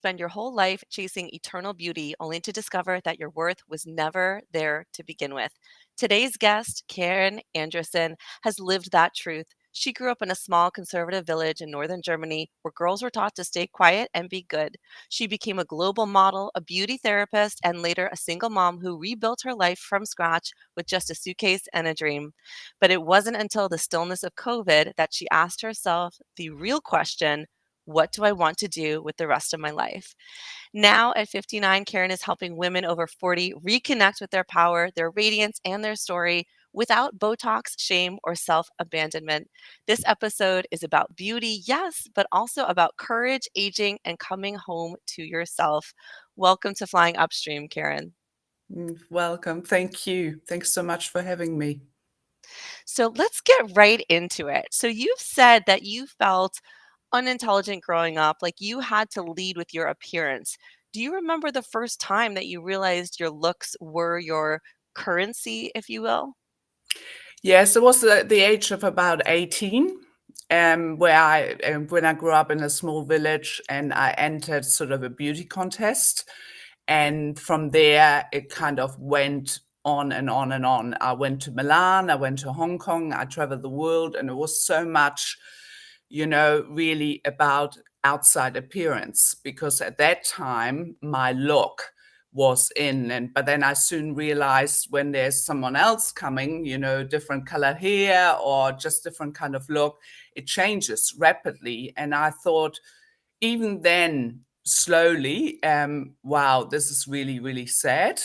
spend your whole life chasing eternal beauty only to discover that your worth was never there to begin with. Today's guest, Carin Andresen, has lived that truth. She grew up in a small conservative village in northern Germany where girls were taught to stay quiet and be good. She became a global model, a beauty therapist, and later a single mom who rebuilt her life from scratch with just a suitcase and a dream. But it wasn't until the stillness of COVID that she asked herself the real question: what do I want to do with the rest of my life? Now at 59, Carin is helping women over 40 reconnect with their power, their radiance, and their story without Botox, shame, or self abandonment. This episode is about beauty, yes, but also about courage, aging, and coming home to yourself. Welcome to Flying Upstream, Carin. Welcome. Thank you. Thanks so much for having me. So let's get right into it. So you've said that you felt unintelligent growing up, like you had to lead with your appearance. Do you remember the first time that you realized your looks were your currency, if you will? Yes, it was the age of about 18, where when I grew up in a small village and I entered sort of a beauty contest. And from there, it kind of went on and on and on. I went to Milan, I went to Hong Kong, I traveled the world, and it was so much, really about outside appearance, because at that time, my look was in. And but then I soon realized when there's someone else coming, different color hair or just different kind of look, it changes rapidly. And I thought, even then, slowly, wow, this is really, really sad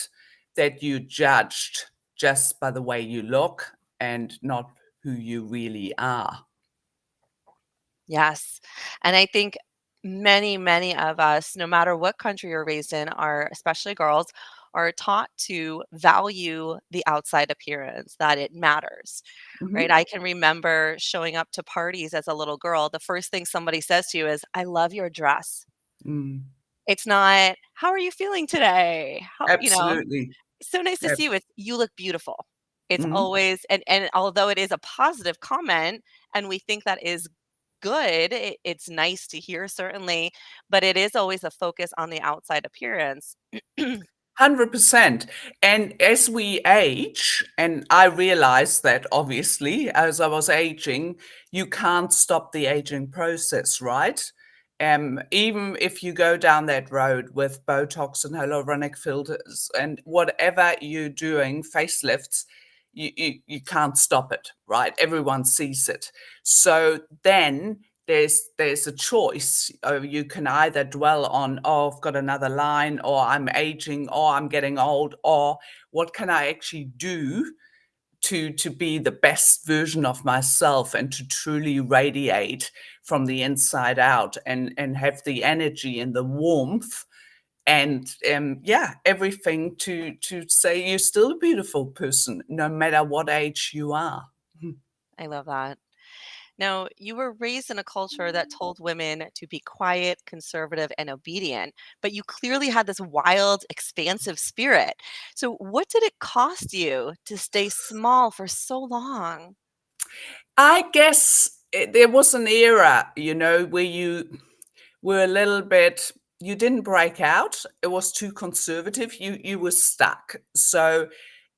that you judged just by the way you look and not who you really are. Yes. And I think many of us, no matter what country you're raised in, are, especially girls, are taught to value the outside appearance, that it matters, right? Mhm. I can remember showing up to parties as a little girl. The first thing somebody says to you is, I love your dress. Mm. It's not, how are you feeling today? Absolutely. So nice to see you. It's, you look beautiful. It's Mhm. always, and although it is a positive comment and we think that is good, it's nice to hear, certainly, but it is always a focus on the outside appearance. 100%. And as we age, and I realized that obviously as I was aging, you can't stop the aging process, right? Even if you go down that road with Botox and hyaluronic filters and whatever you're doing, facelifts, you can't stop it, right? Everyone sees it. So then there's a choice. You can either dwell on, oh, I've got another line, or I'm aging, or I'm getting old, or what can I actually do to be the best version of myself and to truly radiate from the inside out and have the energy and the warmth and yeah, everything to say you're still a beautiful person no matter what age you are. I love that. Now, you were raised in a culture that told women to be quiet, conservative, and obedient, but you clearly had this wild, expansive spirit. So, what did it cost you to stay small for so long? I guess there was an era, where you were a little bit, you didn't break out. It was too conservative. You were stuck. So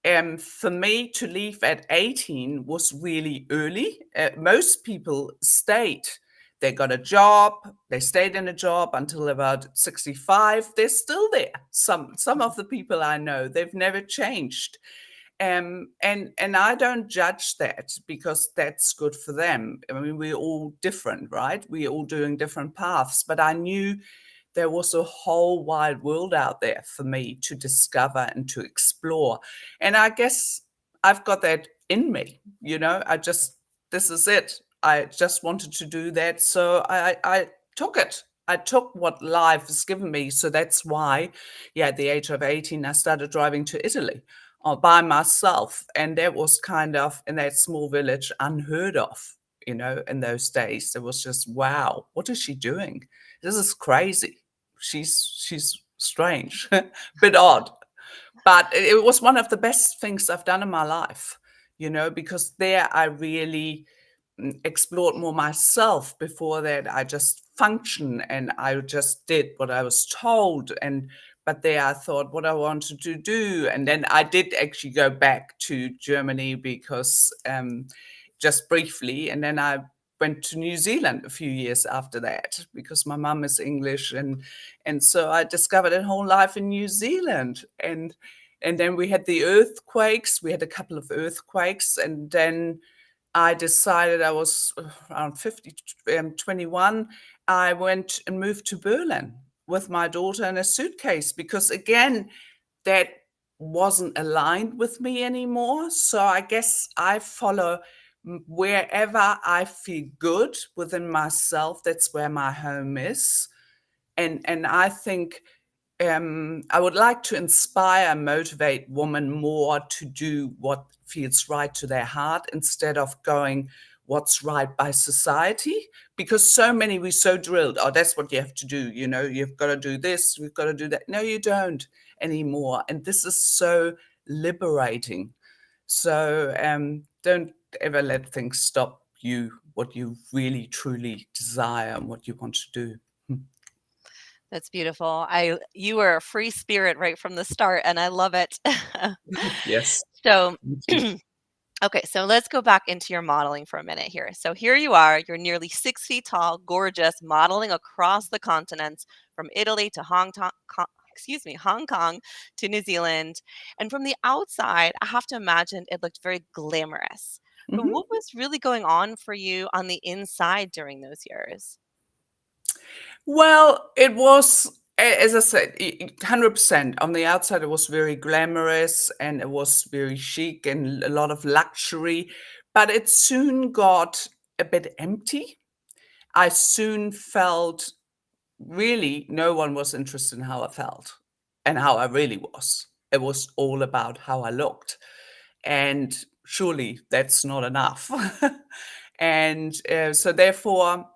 for me to leave at 18 was really early. Most people stayed. They got a job. They stayed in a job until about 65. They're still there. Some of the people I know, they've never changed. And I don't judge that because that's good for them. I mean, we're all different, right? We're all doing different paths. But I knew there was a whole wide world out there for me to discover and to explore. And I guess I've got that in me, this is it. I just wanted to do that. So I took it. I took what life has given me. So that's why, yeah, at the age of 18, I started driving to Italy by myself. And that was kind of in that small village unheard of, in those days. It was just, wow, what is she doing? This is crazy. She's strange, bit odd, but it was one of the best things I've done in my life, because there I really explored more myself. Before that, I just functioned and I just did what I was told. And but there I thought what I wanted to do. And then I did actually go back to Germany because just briefly. And then I went to New Zealand a few years after that because my mum is English, and so I discovered a whole life in New Zealand. And then we had the earthquakes. We had a couple of earthquakes, and then I decided I was around 50, 21. I went and moved to Berlin with my daughter in a suitcase because, again, that wasn't aligned with me anymore. So I guess I follow wherever I feel good within myself. That's where my home is. And I think I would like to inspire and motivate women more to do what feels right to their heart instead of going what's right by society. Because so many, we're so drilled, oh, that's what you have to do. You've got to do this, we've got to do that. No, you don't anymore. And this is so liberating. So don't ever let things stop you, what you really, truly desire and what you want to do. That's beautiful. You were a free spirit right from the start, and I love it. Yes. So, Thank you. okay, so let's go back into your modeling for a minute here. So here you are, you're nearly 6 feet tall, gorgeous, modeling across the continents from Italy to Hong Kong to New Zealand. And from the outside, I have to imagine it looked very glamorous. But Mhm. what was really going on for you on the inside during those years? Well, it was, as I said, 100%. On the outside, it was very glamorous and it was very chic and a lot of luxury, but it soon got a bit empty. I soon felt really no one was interested in how I felt and how I really was. It was all about how I looked. And surely that's not enough. And so, therefore,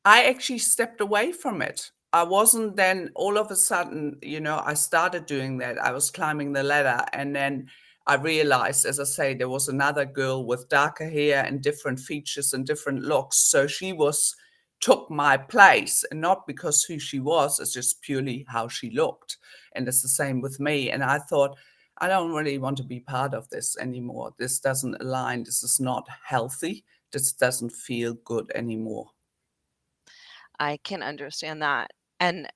I actually stepped away from it. I wasn't then all of a sudden, I started doing that. I was climbing the ladder, and then I realized, as I say, there was another girl with darker hair and different features and different looks. So she took my place, and not because who she was, it's just purely how she looked. And it's the same with me. And I thought, I don't really want to be part of this anymore. This doesn't align. This is not healthy. This doesn't feel good anymore. I can understand that. And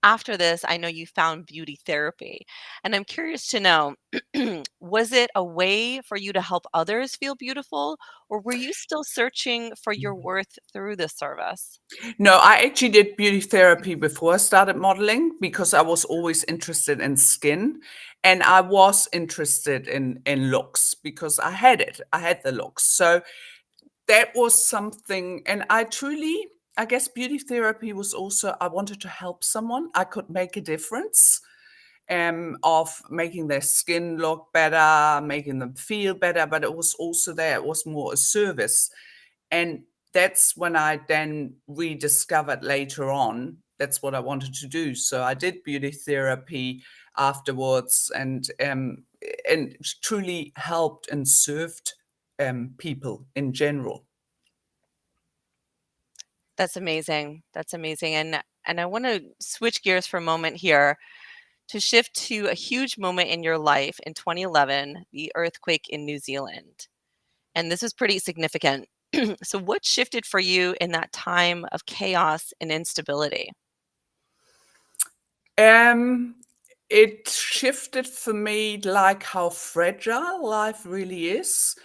after this, I know you found beauty therapy. And I'm curious to know, was it a way for you to help others feel beautiful, or were you still searching for your worth through this service? No, I actually did beauty therapy before I started modeling because I was always interested in skin, and I was interested in looks because I had it. I had the looks. So that was something, and I guess beauty therapy was also, I wanted to help someone. I could make a difference of making their skin look better, making them feel better, but it was also there. It was more a service. And that's when I then rediscovered later on that's what I wanted to do. So I did beauty therapy afterwards, and truly helped and served people in general. That's amazing. That's amazing. And I want to switch gears for a moment here to shift to a huge moment in your life in 2011, the earthquake in New Zealand. And this is pretty significant. So what shifted for you in that time of chaos and instability? Um, it shifted for me like how fragile life really is.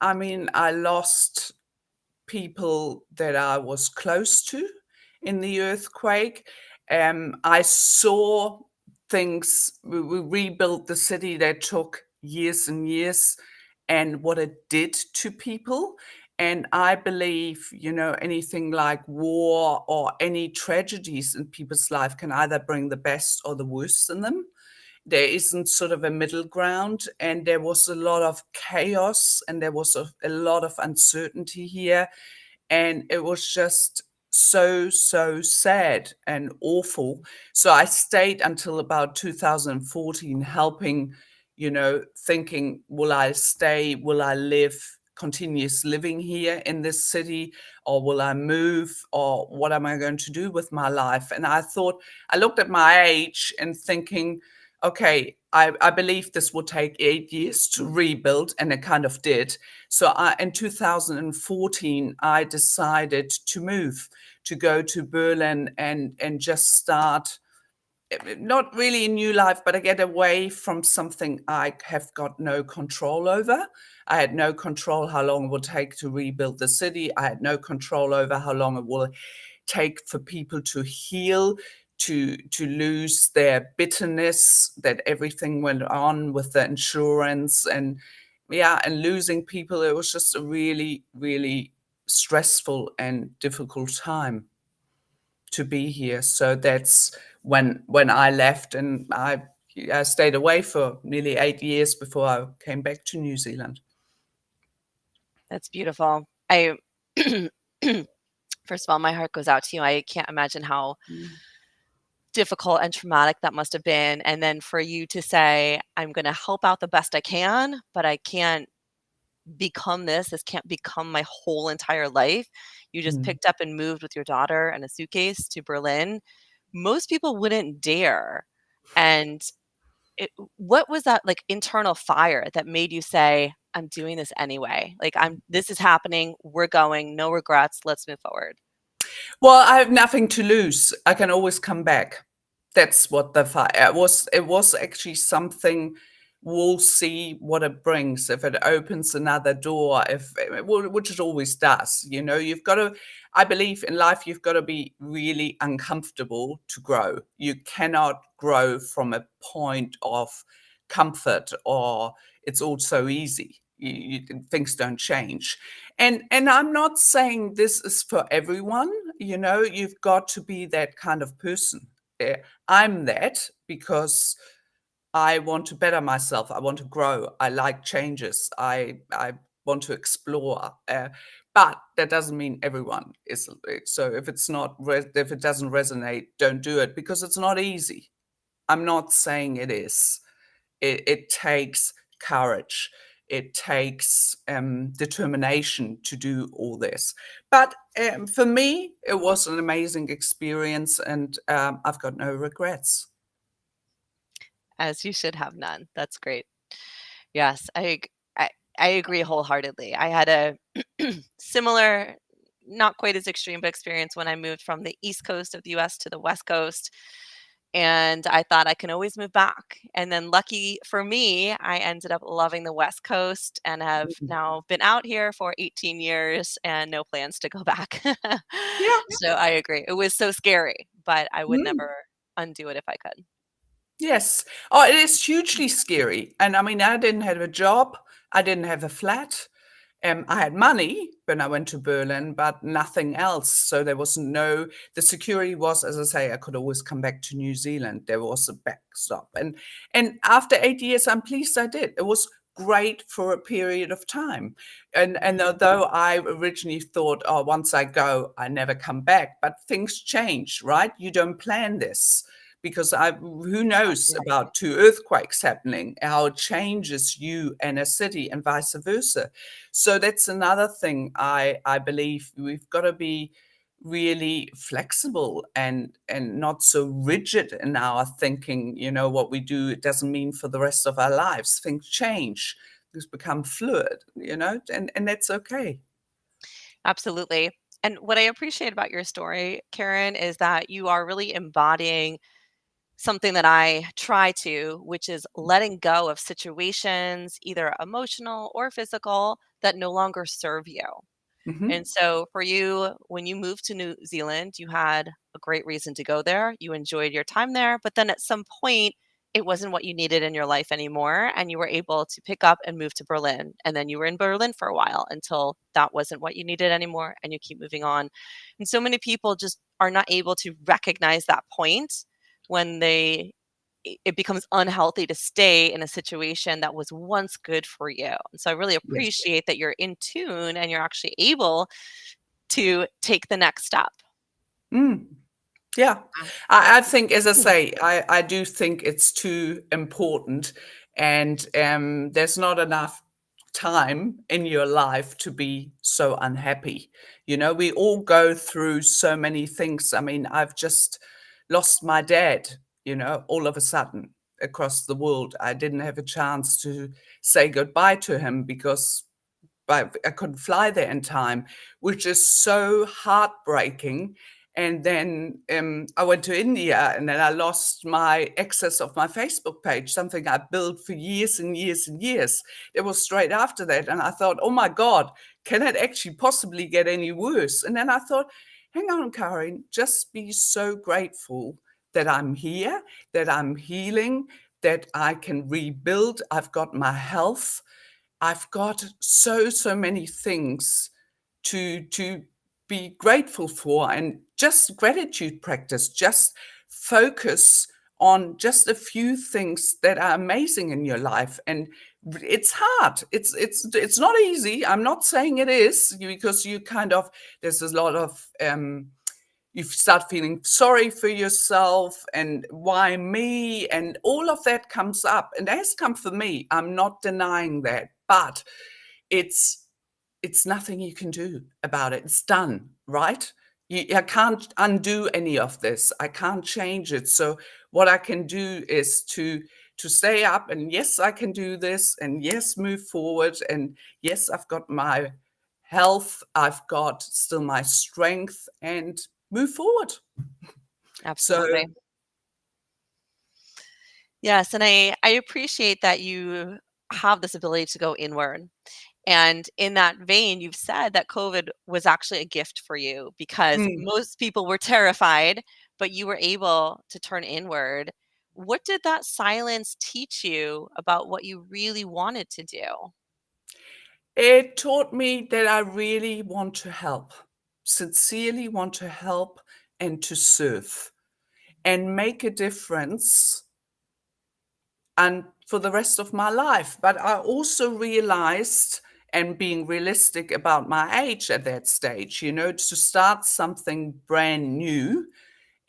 I mean, I lost people that I was close to in the earthquake. I saw things, we rebuilt the city that took years and years, and what it did to people. And I believe, anything like war or any tragedies in people's life can either bring the best or the worst in them. There isn't sort of a middle ground, and there was a lot of chaos and there was a lot of uncertainty here, and it was just so, so sad and awful. So I stayed until about 2014 helping, thinking, will I stay? Will I live? continuous living here in this city, or will I move, or what am I going to do with my life? And I looked at my age and thinking, okay, I believe this will take 8 years to rebuild, and it kind of did. So in 2014, I decided to move, to go to Berlin and just start not really a new life, but I get away from something I have got no control over. I had no control how long it will take to rebuild the city. I had no control over how long it will take for people to heal, to lose their bitterness that everything went on with the insurance, and yeah, and losing people. It was just a really, really stressful and difficult time to be here. So that's when I left, and I stayed away for nearly 8 years before I came back to New Zealand. That's beautiful. I First of all, my heart goes out to you. I can't imagine how Mm. difficult and traumatic that must have been. And then for you to say, I'm going to help out the best I can, but I can't become this. This can't become my whole entire life. You just Mm. picked up and moved with your daughter and a suitcase to Berlin. Most people wouldn't dare. And what was that like internal fire that made you say, I'm doing this anyway? Like, this is happening. We're going, no regrets. Let's move forward. Well, I have nothing to lose. I can always come back. That's what the fire was. It was actually something. We'll see what it brings, if it opens another door, if which it always does. You've got to. I believe in life, you've got to be really uncomfortable to grow. You cannot grow from a point of comfort, or it's all so easy. Things don't change. And I'm not saying this is for everyone. You've got to be that kind of person. Eh, I'm that because I want to better myself. I want to grow. I like changes. I want to explore. But that doesn't mean everyone is. So if it doesn't resonate, don't do it, because it's not easy. I'm not saying it is. It takes courage. It takes determination to do all this. But for me, it was an amazing experience, and I've got no regrets. As you should have none. That's great. Yes, I, I agree wholeheartedly. I had a similar, not quite as extreme, but experience when I moved from the East Coast of the US to the West Coast. And I thought I can always move back. And then, lucky for me, I ended up loving the West Coast and have Mm. now been out here for 18 years and no plans to go back. Yeah. So I agree. It was so scary, but I would Mm. never undo it if I could. Yes. Oh, it is hugely scary. And I mean, I didn't have a job. I didn't have a flat. I had money when I went to Berlin, but nothing else. So the security was, as I say, I could always come back to New Zealand. There was a backstop. And after 8 years, I'm pleased I did. It was great for a period of time. And although I originally thought, oh, once I go, I never come back, but things change, right? You don't plan this, because who knows Exactly. about two earthquakes happening, how it changes you and a city, and vice versa. So that's another thing. I believe we've got to be really flexible and not so rigid in our thinking. What we do, it doesn't mean for the rest of our lives. Things change, things become fluid, and that's okay. Absolutely. And what I appreciate about your story, Carin, is that you are really embodying something that I try to, which is letting go of situations, either emotional or physical, that no longer serve you. And Hmm. so for you, when you moved to New Zealand, you had a great reason to go there. You enjoyed your time there, but then at some point, it wasn't what you needed in your life anymore. And you were able to pick up and move to Berlin. And then you were in Berlin for a while until that wasn't what you needed anymore. And you keep moving on. And so many people just are not able to recognize that point when it becomes unhealthy to stay in a situation that was once good for you. And so I really Yes. appreciate that you're in tune and you're actually able to take the next step. Mm. Yeah, Wow. I think, as I say, I do think it's too important, and there's not enough time in your life to be so unhappy. You know, we all go through so many things. I mean, I've just lost my dad, you know, all of a sudden across the world. I didn't have a chance to say goodbye to him because I couldn't fly there in time, which is so heartbreaking. And then I went to India, and then I lost my access of my Facebook page, something I built for years and years and years. It was straight after that. And I thought, oh my God, can it actually possibly get any worse? And then I thought, hang on, Carin, just be so grateful that I'm here, that I'm healing, that I can rebuild. I've got my health. I've got so many things to be grateful for, and just gratitude practice, just focus on just a few things that are amazing in your life. And it's hard. It's not easy. I'm not saying it is, because you kind of, there's a lot of you start feeling sorry for yourself, and why me, and all of that comes up, and that has come for me. I'm not denying that, but it's it's nothing you can do about it. It's done, right? I can't undo any of this. I can't change it. So what I can do is to stay up, and yes, I can do this, and yes, move forward, and yes, I've got my health, I've got still my strength, and move forward. So Absolutely. Yes, and I appreciate that you have this ability to go inward. And in that vein, you've said that COVID was actually a gift for you because mm, most people were terrified, but you were able to turn inward. What did that silence teach you about what you really wanted to do? it taught me that I really want to help, sincerely want to help, and to serve and make a difference, and for the rest of my life. But I also realized, and being realistic about my age at that stage, you know, to start something brand new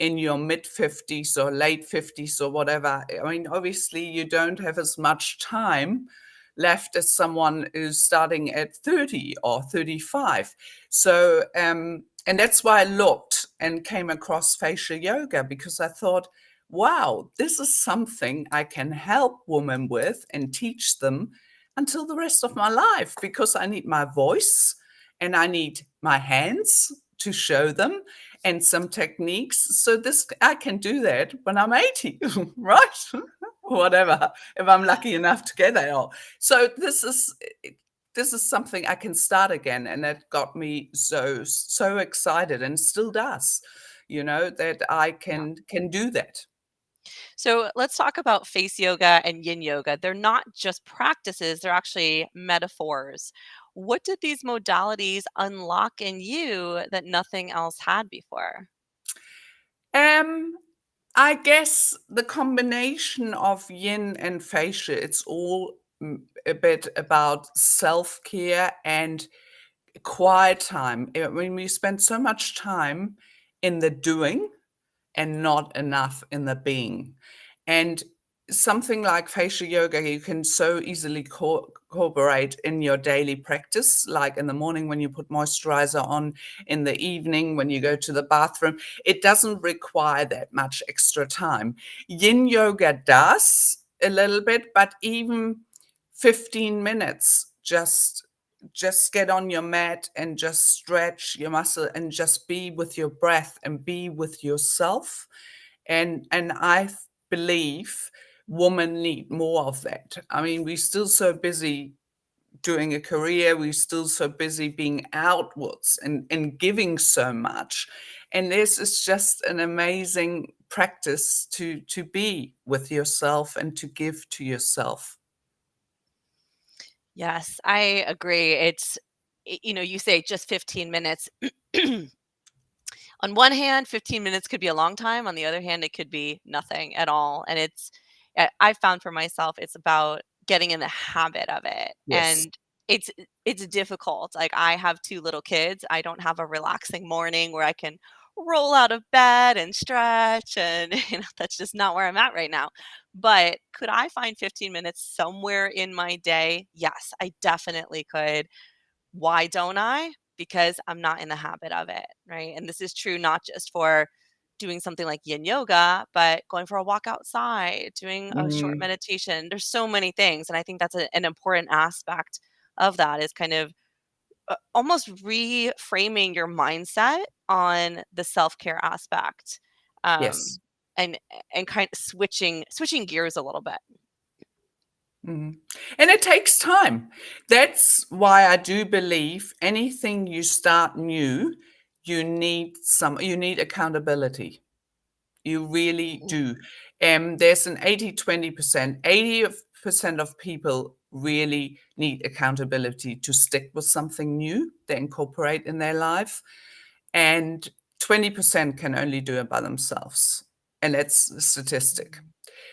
in your mid 50s or late 50s or whatever. I mean, obviously, you don't have as much time left as someone who's starting at 30 or 35. So, and that's why I looked and came across facial yoga, because I thought, wow, this is something I can help women with and teach them until the rest of my life, because I need my voice and I need my hands to show them, and some techniques. So this, I can do that when I'm 80, right? Whatever, if I'm lucky enough to get that all. So this is something I can start again, and that got me so excited, and still does, you know, that I Yeah. can do that. So let's talk about face yoga and yin yoga. They're not just practices, they're actually metaphors. What did these modalities unlock in you that nothing else had before? Um, I guess the combination of yin and fascia, it's all a bit about self-care and quiet time. I mean, we spend so much time in the doing and not enough in the being. And something like facial yoga, you can so easily incorporate in your daily practice, like in the morning when you put moisturizer on, in the evening when you go to the bathroom. It doesn't require that much extra time. Yin yoga does a little bit, but even 15 minutes, just get on your mat and just stretch your muscle and just be with your breath and be with yourself. And I believe women need more of that. I mean, we're still so busy doing a career, we're still so busy being outwards and giving so much. And this is just an amazing practice to be with yourself and to give to yourself. Yes, I agree. You say just 15 minutes. On one hand, 15 minutes could be a long time. On the other hand, it could be nothing at all. And I found for myself, it's about getting in the habit of it. Yes. And it's difficult. Like I have two little kids. I don't have a relaxing morning where I can roll out of bed and stretch, and that's just not where I'm at right now. But could I find 15 minutes somewhere in my day? Yes, I definitely could. Why don't I? Because I'm not in the habit of it, right? And this is true not just for doing something like yin yoga, but going for a walk outside, doing a short Mm, meditation. There's so many things. And I think that's an important aspect of that is kind of almost reframing your mindset on the self-care aspect, um, yes. and kind of switching gears a little bit. Mhm. And it takes time. That's why I do believe anything you start new, you need accountability. You really Mm, do. There's an 80-20%. 80% of people really need accountability to stick with something new they incorporate in their life. And 20% can only do it by themselves. And that's a statistic. mm,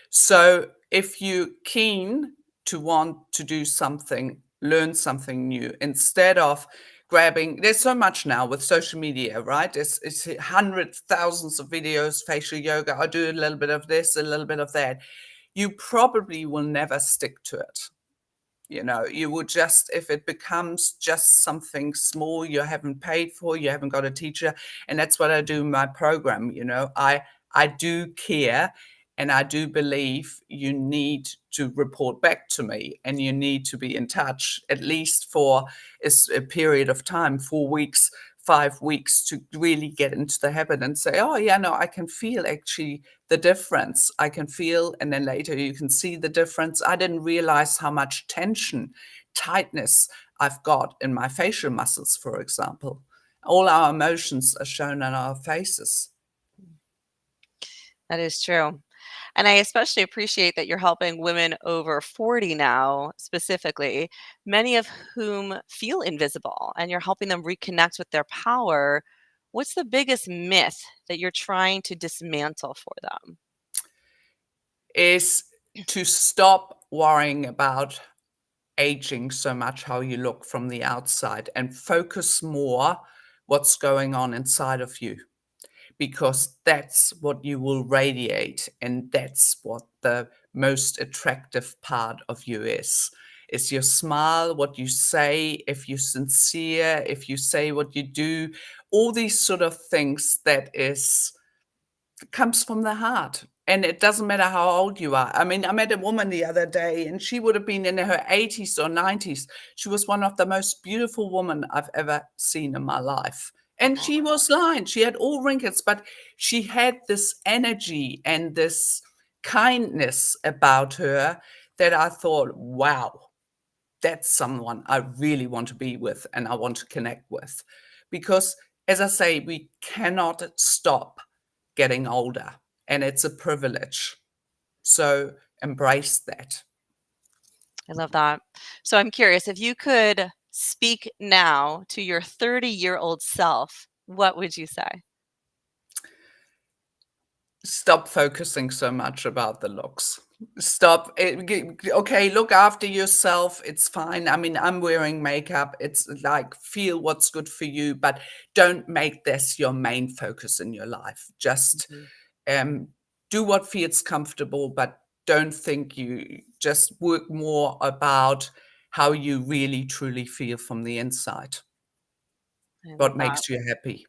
So if you're keen to want to do something, learn something new, instead of grabbing, there's so much now with social media, right? It's hundreds, thousands of videos, facial yoga. I do a little bit of this, a little bit of that. You probably will never stick to it. You know, you would just, if it becomes just something small you haven't paid for, you haven't got a teacher. And that's what I do in my program. You know, I do care, and I do believe you need to report back to me, and you need to be in touch at least for a period of time, 4 weeks, 5 weeks, to really get into the habit and say, oh yeah, no, I can feel actually the difference. I can feel, and then later you can see the difference. I didn't realize how much tension, tightness I've got in my facial muscles, for example. All our emotions are shown on our faces. that is true. And I especially appreciate that you're helping women over 40 now, specifically, many of whom feel invisible, and you're helping them reconnect with their power. What's the biggest myth that you're trying to dismantle for them? Is to stop worrying about aging so much, how you look from the outside, and focus more what's going on inside of you, because that's what you will radiate, and that's what the most attractive part of you is your smile, what you say, if you're sincere, if you say what you do, all these sort of things that is comes from the heart. And it doesn't matter how old you are. I mean, I met a woman the other day, and she would have been in her 80s or 90s. She was one of the most beautiful women I've ever seen in my life. And Oh, she was lined. She had all wrinkles, but she had this energy and this kindness about her that I thought, wow, that's someone I really want to be with and I want to connect with. Because, as I say, we cannot stop getting older, and it's a privilege. So embrace that. I love that. So I'm curious if you could speak now to your 30-year-old self, what would you say? Stop focusing so much about the looks. Stop. Okay, look after yourself. It's fine. I mean, I'm wearing makeup. It's like, feel what's good for you, but don't make this your main focus in your life. Just Mhm. um, do what feels comfortable, but don't think you just work more about how you really truly feel from the inside. I love What that. makes you happy?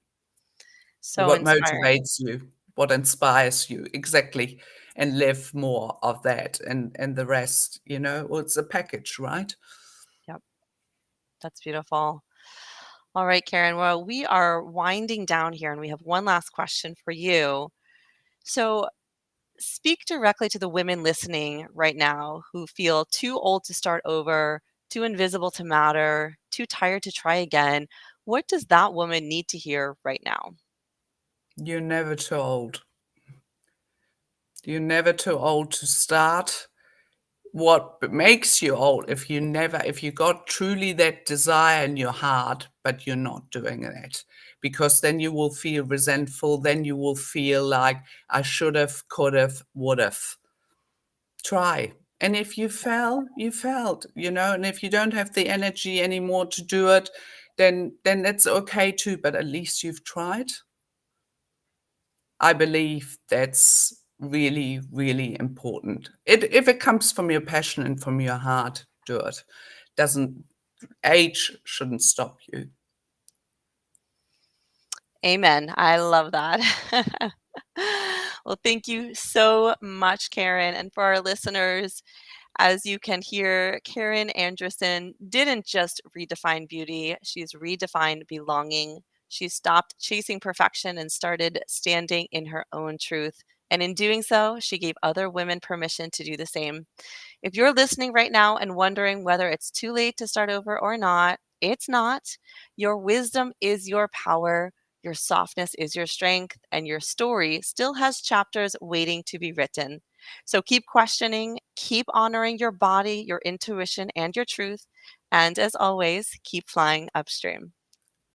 So What inspiring. motivates you? What inspires you? Exactly. And live more of that, and the rest, well, it's a package, right? Yep, that's beautiful. All right, Karen. Well, we are winding down here and we have one last question for you. So, speak directly to the women listening right now who feel too old to start over, too invisible to matter, too tired to try again. What does that woman need to hear right now? You're never too old. You're never too old to start. What makes you old, if you got truly that desire in your heart, but you're not doing it, because then you will feel resentful, then you will feel like I should have, could have, would have. Try. And if you fell, you felt, and if you don't have the energy anymore to do it, then that's okay too, but at least you've tried. I believe that's really, really important. If it comes from your passion and from your heart, do it. Doesn't age shouldn't stop you. Amen. I love that. Well, thank you so much, Carin. And for our listeners, as you can hear, Carin Andresen didn't just redefine beauty, she's redefined belonging. She stopped chasing perfection and started standing in her own truth. And in doing so, she gave other women permission to do the same. If you're listening right now and wondering whether it's too late to start over or not, it's not. Your wisdom is your power, your softness is your strength, and your story still has chapters waiting to be written. So keep questioning, keep honoring your body, your intuition, and your truth. And as always, keep flying upstream.